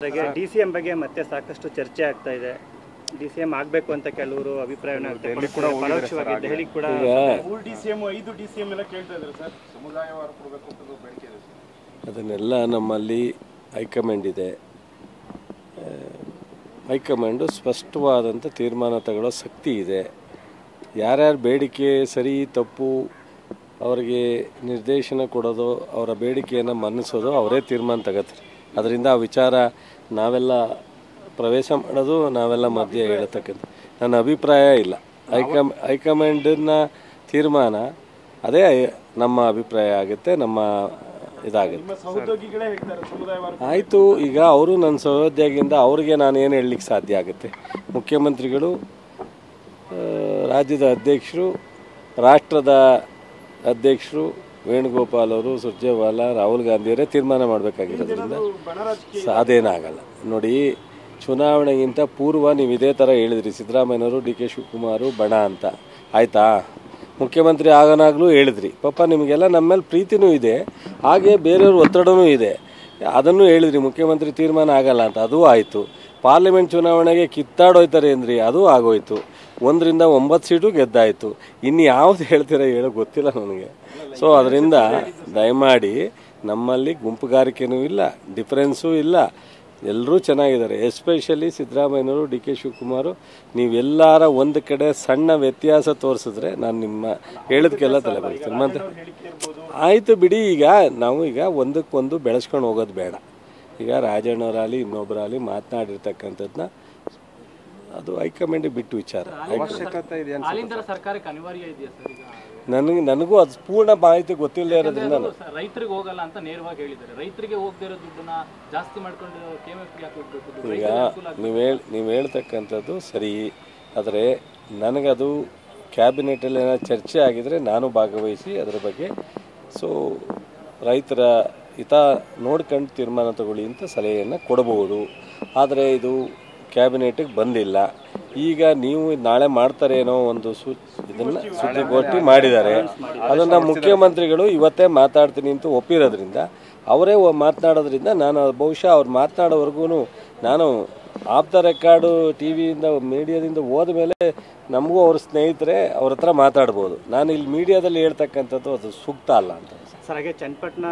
DCM ಬಗ್ಗೆ ಮತ್ತೆ ಸಾಕಷ್ಟು ಚರ್ಚೆ ಆಗ್ತಾ ಇದೆ. ಡಿಸಿಎಂ ಆಗಬೇಕು ಅಂತ ಕೆಲವರು ಅಭಿಪ್ರಾಯವನ್ನು ಪರೋಕ್ಷವಾಗಿ ದೆಹಲಿ ಕೂಡ ಡಿಸಿಎಂ 5 ಡಿಸಿಎಂ ಎಲ್ಲ ಕೇಳ್ತಾ ಇದ್ದಾರೆ ಸರ್. ಸಮುದಾಯವಾರು ಕೊಡಬೇಕು ಅಂತ ಬೇಡಿಕೆ ಇದೆ ಸರ್. ಅದನ್ನೆಲ್ಲ ನಮ್ಮಲ್ಲಿ ಹೈಕಮಾಂಡ್ ಇದೆ. ಹೈಕಮಾಂಡು ಸ್ಪಷ್ಟವಾದಂಥ ತೀರ್ಮಾನ ತಗೊಳ್ಳೋ ಶಕ್ತಿ ಇದೆ. ಯಾರ್ಯಾರ ಬೇಡಿಕೆ ಸರಿ ತಪ್ಪು ಅವರಿಗೆ ನಿರ್ದೇಶನ ಕೊಡೋದು, ಅವರ ಬೇಡಿಕೆಯನ್ನು ಮನ್ನಿಸೋದು ಅವರೇ ತೀರ್ಮಾನ ತಗೋತಾರೆ. ಅದರಿಂದ ಆ ವಿಚಾರ ನಾವೆಲ್ಲ ಪ್ರವೇಶ ಮಾಡೋದು, ನಾವೆಲ್ಲ ಮಧ್ಯೆ ಹೇಳ್ತಕ್ಕಂಥ ನನ್ನ ಅಭಿಪ್ರಾಯ ಇಲ್ಲ. ಹೈಕಮಾಂಡಿನ ತೀರ್ಮಾನ ಅದೇ ನಮ್ಮ ಅಭಿಪ್ರಾಯ ಆಗುತ್ತೆ, ನಮ್ಮ ಇದಾಗುತ್ತೆ. ಆಯಿತು, ಈಗ ಅವರು ನನ್ನ ಸಹೋದ್ಯೋಗಿಯಿಂದ ಅವ್ರಿಗೆ ನಾನು ಏನು ಹೇಳಲಿಕ್ಕೆ ಸಾಧ್ಯ ಆಗುತ್ತೆ? ಮುಖ್ಯಮಂತ್ರಿಗಳು, ರಾಜ್ಯದ ಅಧ್ಯಕ್ಷರು, ರಾಷ್ಟ್ರದ ಅಧ್ಯಕ್ಷರು ವೇಣುಗೋಪಾಲ್ ಅವರು, ಸುರ್ಜೇವಾಲಾ, ರಾಹುಲ್ ಗಾಂಧಿಯವರೇ ತೀರ್ಮಾನ ಮಾಡಬೇಕಾಗಿರೋದ್ರಿಂದ ಅದೇನಾಗಲ್ಲ. ನೋಡಿ, ಚುನಾವಣೆಗಿಂತ ಪೂರ್ವ ನೀವು ಇದೇ ಥರ ಹೇಳಿದ್ರಿ, ಸಿದ್ದರಾಮಯ್ಯನವರು ಡಿ ಕೆ ಶಿವಕುಮಾರು ಬಣ ಅಂತ, ಆಯಿತಾ? ಮುಖ್ಯಮಂತ್ರಿ ಆಗೋನಾಗಲೂ ಹೇಳಿದ್ರಿ. ಪಾಪ ನಿಮಗೆಲ್ಲ ನಮ್ಮ ಮೇಲೆ ಪ್ರೀತಿನೂ ಇದೆ, ಹಾಗೆ ಬೇರೆಯವ್ರ ಒತ್ತಡನೂ ಇದೆ. ಅದನ್ನು ಹೇಳಿದ್ರಿ ಮುಖ್ಯಮಂತ್ರಿ ತೀರ್ಮಾನ ಆಗಲ್ಲ ಅಂತ, ಅದೂ ಆಯಿತು. ಪಾರ್ಲಿಮೆಂಟ್ ಚುನಾವಣೆಗೆ ಕಿತ್ತಾಡೋಯ್ತಾರೆ ಅಂದ್ರಿ, ಅದೂ ಆಗೋಯ್ತು. 1ರಿಂದ 9 ಸೀಟು ಗೆದ್ದಾಯಿತು. ಇನ್ನು ಯಾವ್ದು ಹೇಳ್ತೀರಾ ಹೇಳೋ ಗೊತ್ತಿಲ್ಲ ನನಗೆ. ಸೊ ಅದರಿಂದ ದಯಮಾಡಿ ನಮ್ಮಲ್ಲಿ ಗುಂಪುಗಾರಿಕೆನೂ ಇಲ್ಲ, ಡಿಫರೆನ್ಸೂ ಇಲ್ಲ, ಎಲ್ಲರೂ ಚೆನ್ನಾಗಿದ್ದಾರೆ. ಎಸ್ಪೆಷಲಿ ಸಿದ್ದರಾಮಯ್ಯನವರು, ಡಿ ಕೆ ಶಿವಕುಮಾರು. ನೀವೆಲ್ಲರ ಒಂದು ಕಡೆ ಸಣ್ಣ ವ್ಯತ್ಯಾಸ ತೋರಿಸಿದ್ರೆ ನಾನು ನಿಮ್ಮ ಹೇಳಿದ್ಕೆಲ್ಲ ತಲೆ ಬರ್ತೀನಿ. ಮತ್ತೆ ಆಯಿತು ಬಿಡಿ, ನಾವು ಒಂದಕ್ಕೊಂದು ಬೆಳೆಸ್ಕೊಂಡು ಹೋಗೋದು ಬೇಡ. ಈಗ ರಾಜಣ್ಣವರಾಗಲಿ ಇನ್ನೊಬ್ಬರಾಗಲಿ ಮಾತನಾಡಿರ್ತಕ್ಕಂಥದ್ದನ್ನ ಅದು ಹೈಕಮಾಂಡಿಗೆ ಬಿಟ್ಟು ವಿಚಾರ. ನನಗೂ ಅದು ಪೂರ್ಣ ಮಾಹಿತಿ ಗೊತ್ತಿಲ್ಲ ಇರೋದ್ರಿಂದ ರೈತರಿಗೆ ಹೋಗಲ್ಲ ಅಂತ ನೇರವಾಗಿ ಹೇಳಿದ್ದಾರೆ. ರೈತರಿಗೆ ಹೋಗದಿರೋ ದುಡ್ಡನ್ನ ಜಾಸ್ತಿ ಮಾಡ್ಕೊಂಡು ಈಗ ನೀವು ಹೇಳ್ತಕ್ಕಂಥದ್ದು ಸರಿ, ಆದರೆ ನನಗದು ಕ್ಯಾಬಿನೆಟಲ್ಲಿ ಏನಾದ್ರು ಚರ್ಚೆ ಆಗಿದ್ರೆ ನಾನು ಭಾಗವಹಿಸಿ ಅದರ ಬಗ್ಗೆ ರೈತರ ಹಿತ ನೋಡ್ಕೊಂಡು ತೀರ್ಮಾನ ತಗೊಳ್ಳಿ ಅಂತ ಸಲಹೆಯನ್ನು ಕೊಡಬಹುದು. ಆದರೆ ಇದು ಕ್ಯಾಬಿನೆಟಿಗೆ ಬಂದಿಲ್ಲ. ಈಗ ನೀವು ನಾಳೆ ಮಾಡ್ತಾರೇನೋ ಒಂದು ಇದನ್ನು ಸುದ್ದಿಗೋಷ್ಠಿ ಮಾಡಿದ್ದಾರೆ. ಅದನ್ನು ಮುಖ್ಯಮಂತ್ರಿಗಳು ಇವತ್ತೇ ಮಾತಾಡ್ತೀನಿ ಅಂತ ಒಪ್ಪಿರೋದ್ರಿಂದ, ಅವರೇ ಮಾತನಾಡೋದ್ರಿಂದ ನಾನು ಬಹುಶಃ ಅವ್ರು ಮಾತನಾಡೋವರೆಗೂ ನಾನು ಆಫ್ ದ ರೆಕಾರ್ಡು ಟಿ ವಿಯಿಂದ ಮೀಡಿಯಾದಿಂದ ಹೋದ ಮೇಲೆ ನಮಗೂ ಅವ್ರ ಸ್ನೇಹಿತರೆ ಅವ್ರ ಹತ್ರ ಮಾತಾಡ್ಬೋದು. ನಾನು ಇಲ್ಲಿ ಮೀಡಿಯಾದಲ್ಲಿ ಹೇಳ್ತಕ್ಕಂಥದ್ದು ಅದು ಸೂಕ್ತ ಅಲ್ಲ ಅಂತ ಸರ್. ಹಾಗೆ ಚನ್ನಪಟ್ಟಣ